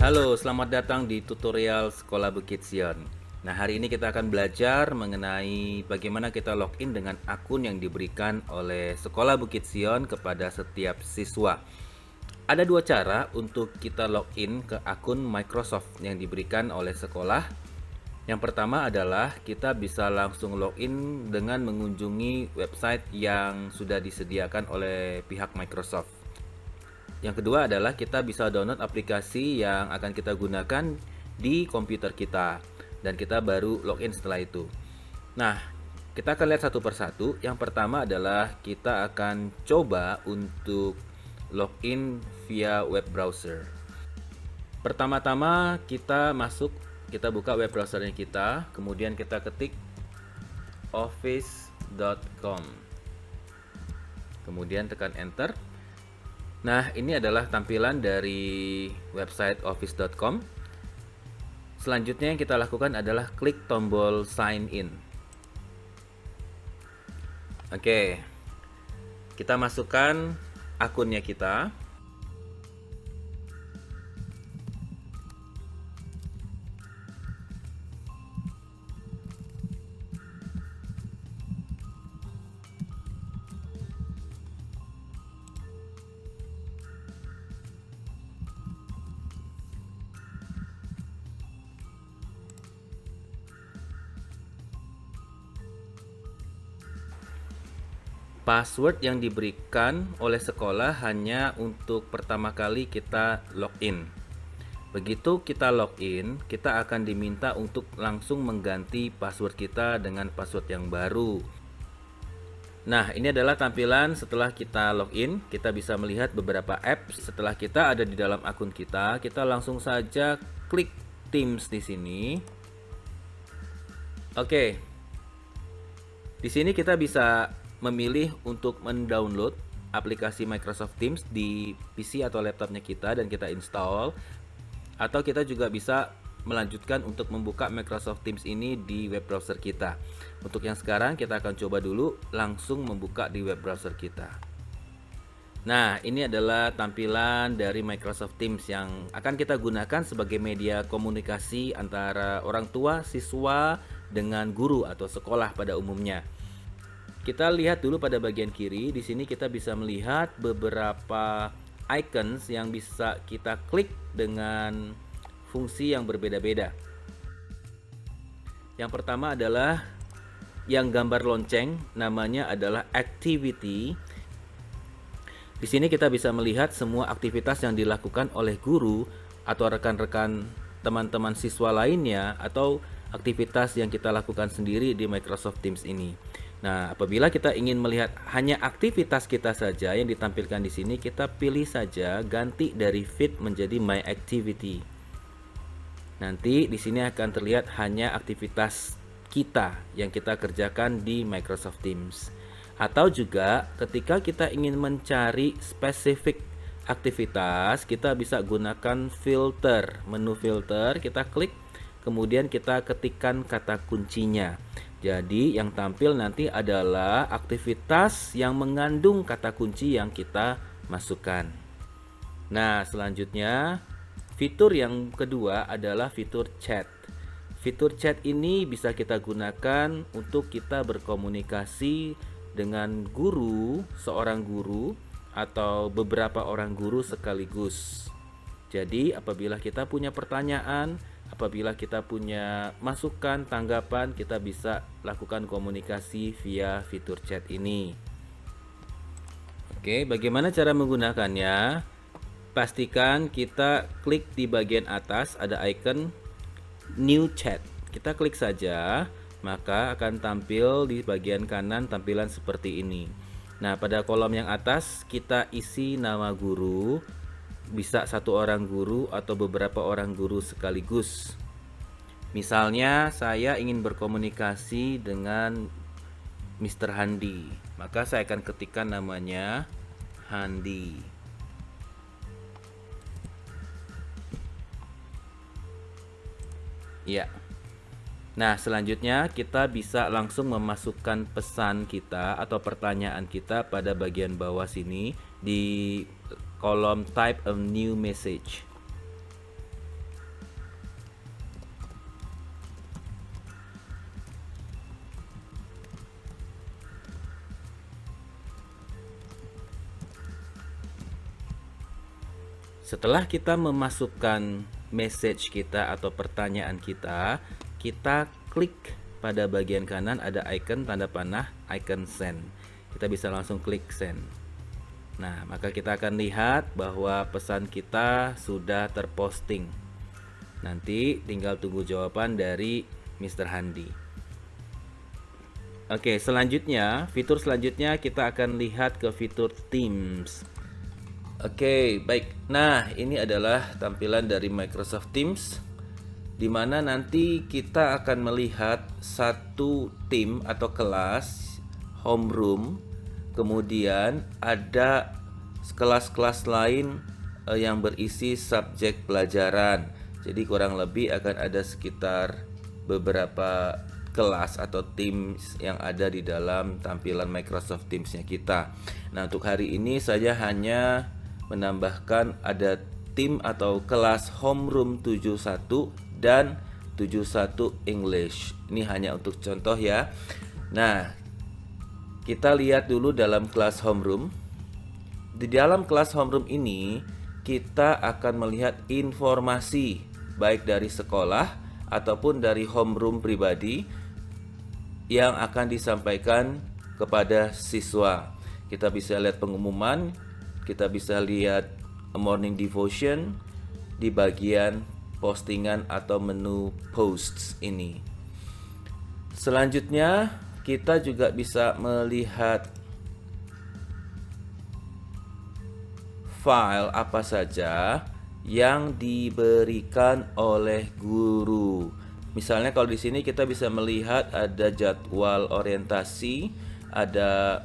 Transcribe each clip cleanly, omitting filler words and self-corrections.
Halo, selamat datang di tutorial Sekolah Bukit Sion. Nah, hari ini kita akan belajar mengenai bagaimana kita login dengan akun yang diberikan oleh Sekolah Bukit Sion kepada setiap siswa. Ada dua cara untuk kita login ke akun Microsoft yang diberikan oleh sekolah. Yang pertama adalah kita bisa langsung login dengan mengunjungi website yang sudah disediakan oleh pihak Microsoft. Yang kedua adalah kita bisa download aplikasi yang akan kita gunakan di komputer kita dan kita baru login setelah itu. Nah, kita akan lihat satu persatu. Yang pertama adalah kita akan coba untuk login via web browser. Pertama-tama kita buka web browsernya kita, kemudian kita ketik office.com. Kemudian tekan enter. Nah, ini adalah tampilan dari website office.com. Selanjutnya yang kita lakukan adalah klik tombol sign in. Oke, kita masukkan akunnya kita. Password yang diberikan oleh sekolah hanya untuk pertama kali kita login. Begitu kita login, kita akan diminta untuk langsung mengganti password kita dengan password yang baru. Nah, ini adalah tampilan setelah kita login. Kita bisa melihat beberapa apps. Setelah kita ada di dalam akun kita langsung saja klik Teams di sini. Oke. Di sini kita bisa memilih untuk mendownload aplikasi Microsoft Teams di PC atau laptopnya kita dan kita install, atau kita juga bisa melanjutkan untuk membuka Microsoft Teams ini di web browser kita. Untuk yang sekarang kita akan coba dulu langsung membuka di web browser kita. Nah, ini adalah tampilan dari Microsoft Teams yang akan kita gunakan sebagai media komunikasi antara orang tua, siswa dengan guru atau sekolah pada umumnya. Kita lihat dulu pada bagian kiri. Di sini kita bisa melihat beberapa icons yang bisa kita klik dengan fungsi yang berbeda-beda. Yang pertama adalah yang gambar lonceng, namanya adalah activity. Di sini kita bisa melihat semua aktivitas yang dilakukan oleh guru atau rekan-rekan teman-teman siswa lainnya atau aktivitas yang kita lakukan sendiri di Microsoft Teams ini. Nah, apabila kita ingin melihat hanya aktivitas kita saja yang ditampilkan di sini, kita pilih saja ganti dari feed menjadi my activity. Nanti di sini akan terlihat hanya aktivitas kita yang kita kerjakan di Microsoft Teams. Atau juga ketika kita ingin mencari spesifik aktivitas, kita bisa gunakan filter, menu filter, kita klik, kemudian kita ketikkan kata kuncinya. Jadi yang tampil nanti adalah aktivitas yang mengandung kata kunci yang kita masukkan. Nah, selanjutnya fitur yang kedua adalah fitur chat. Fitur chat ini bisa kita gunakan untuk kita berkomunikasi dengan guru, seorang guru atau beberapa orang guru sekaligus. Jadi apabila kita punya pertanyaan, apabila kita punya masukan, tanggapan, kita bisa lakukan komunikasi via fitur chat ini. Oke, bagaimana cara menggunakannya? Pastikan kita klik di bagian atas ada icon New Chat. Kita klik saja, maka akan tampil di bagian kanan tampilan seperti ini. Nah, pada kolom yang atas kita isi nama guru. Bisa satu orang guru atau beberapa orang guru sekaligus. Misalnya saya ingin berkomunikasi dengan Mr. Handi, maka saya akan ketikkan namanya Handi. Ya. Nah, selanjutnya kita bisa langsung memasukkan pesan kita atau pertanyaan kita pada bagian bawah sini di kolom type a new message. Setelah kita memasukkan message kita atau pertanyaan kita, kita klik pada bagian kanan ada icon tanda panah, icon send. Kita bisa langsung klik send. Nah, maka kita akan lihat bahwa pesan kita sudah terposting. Nanti tinggal tunggu jawaban dari Mr. Handi. Oke, selanjutnya, fitur selanjutnya kita akan lihat ke fitur Teams. Oke, baik. Nah, ini adalah tampilan dari Microsoft Teams, di mana nanti kita akan melihat satu tim atau kelas homeroom, kemudian ada kelas-kelas lain yang berisi subjek pelajaran. Jadi kurang lebih akan ada sekitar beberapa kelas atau teams yang ada di dalam tampilan Microsoft Teams-nya kita. Nah, untuk hari ini saya hanya menambahkan ada tim atau kelas homeroom 71 dan 71 English. Ini hanya untuk contoh ya. Nah, kita lihat dulu dalam kelas homeroom. Di dalam kelas homeroom ini kita akan melihat informasi baik dari sekolah ataupun dari homeroom pribadi yang akan disampaikan kepada siswa. Kita bisa lihat pengumuman, kita bisa lihat morning devotion di bagian postingan atau menu posts ini. Selanjutnya kita juga bisa melihat file apa saja yang diberikan oleh guru. Misalnya kalau di sini kita bisa melihat ada jadwal orientasi, ada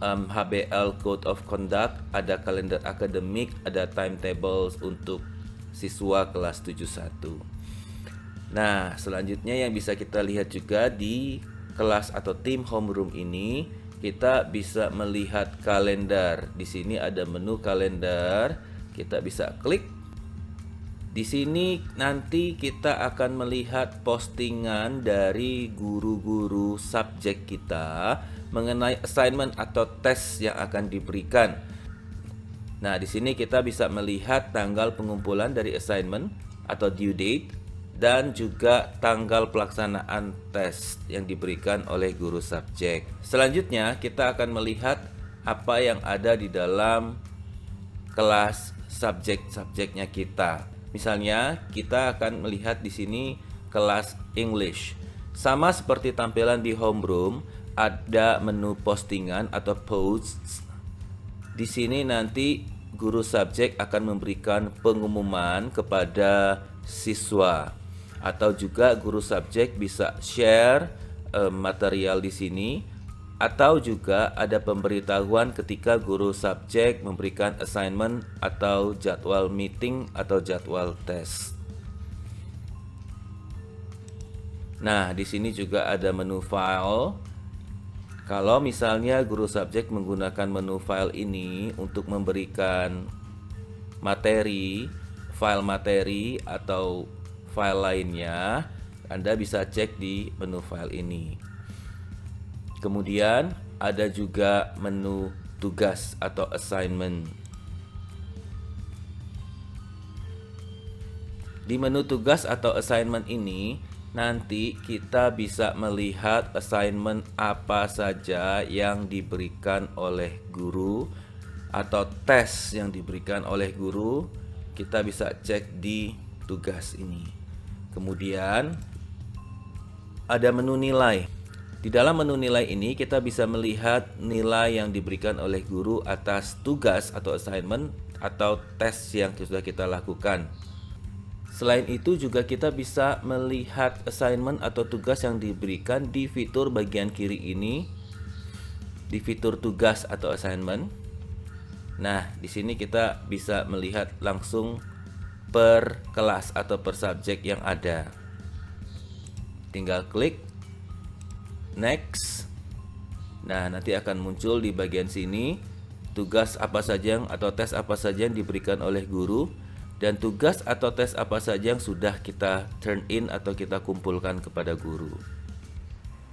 HBL Code of Conduct, ada kalender akademik, ada timetables untuk siswa kelas 71. Nah, selanjutnya yang bisa kita lihat juga di kelas atau tim homeroom ini, kita bisa melihat kalender. Di sini ada menu kalender, kita bisa klik. Di sini nanti kita akan melihat postingan dari guru-guru subjek kita mengenai assignment atau tes yang akan diberikan. Nah, di sini kita bisa melihat tanggal pengumpulan dari assignment atau due date dan juga tanggal pelaksanaan tes yang diberikan oleh guru subjek. Selanjutnya, kita akan melihat apa yang ada di dalam kelas subjek-subjeknya kita. Misalnya, kita akan melihat di sini kelas English. Sama seperti tampilan di homeroom, ada menu postingan atau posts. Di sini nanti guru subjek akan memberikan pengumuman kepada siswa, atau juga guru subjek bisa share material di sini, atau juga ada pemberitahuan ketika guru subjek memberikan assignment atau jadwal meeting atau jadwal tes. Nah, di sini juga ada menu file. Kalau misalnya guru subjek menggunakan menu file ini untuk memberikan materi, file materi atau file lainnya, Anda bisa cek di menu file ini. Kemudian ada juga menu tugas atau assignment. Di menu tugas atau assignment ini nanti kita bisa melihat assignment apa saja yang diberikan oleh guru atau tes yang diberikan oleh guru. Kita bisa cek di tugas ini. Kemudian ada menu nilai. Di dalam menu nilai ini kita bisa melihat nilai yang diberikan oleh guru atas tugas atau assignment atau tes yang sudah kita lakukan. Selain itu juga kita bisa melihat assignment atau tugas yang diberikan di fitur bagian kiri ini, di fitur tugas atau assignment. Nah, di sini kita bisa melihat langsung per kelas atau per subjek yang ada. Tinggal klik next. Nah, nanti akan muncul di bagian sini tugas apa saja atau tes apa saja yang diberikan oleh guru dan tugas atau tes apa saja yang sudah kita turn in atau kita kumpulkan kepada guru.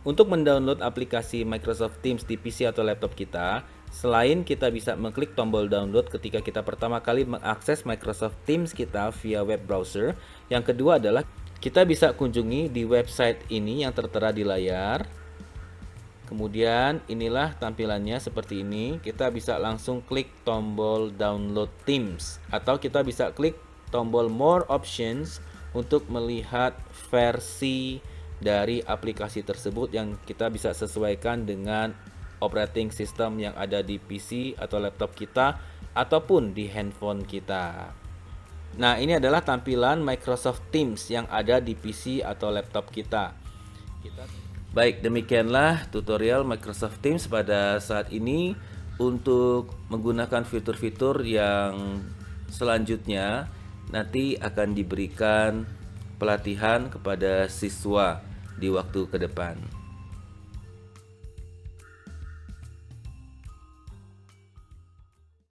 Untuk mendownload aplikasi Microsoft Teams di PC atau laptop kita, Selain kita bisa mengklik tombol download ketika kita pertama kali mengakses Microsoft Teams kita via web browser, yang kedua adalah kita bisa kunjungi di website ini yang tertera di layar. Kemudian inilah tampilannya seperti ini. Kita bisa langsung klik tombol download Teams, atau kita bisa klik tombol more options untuk melihat versi dari aplikasi tersebut yang kita bisa sesuaikan dengan operating system yang ada di PC atau laptop kita ataupun di handphone kita. Nah, ini adalah tampilan Microsoft Teams yang ada di PC atau laptop kita. Baik, demikianlah tutorial Microsoft Teams pada saat ini. Untuk menggunakan fitur-fitur yang selanjutnya nanti akan diberikan pelatihan kepada siswa di waktu ke depan.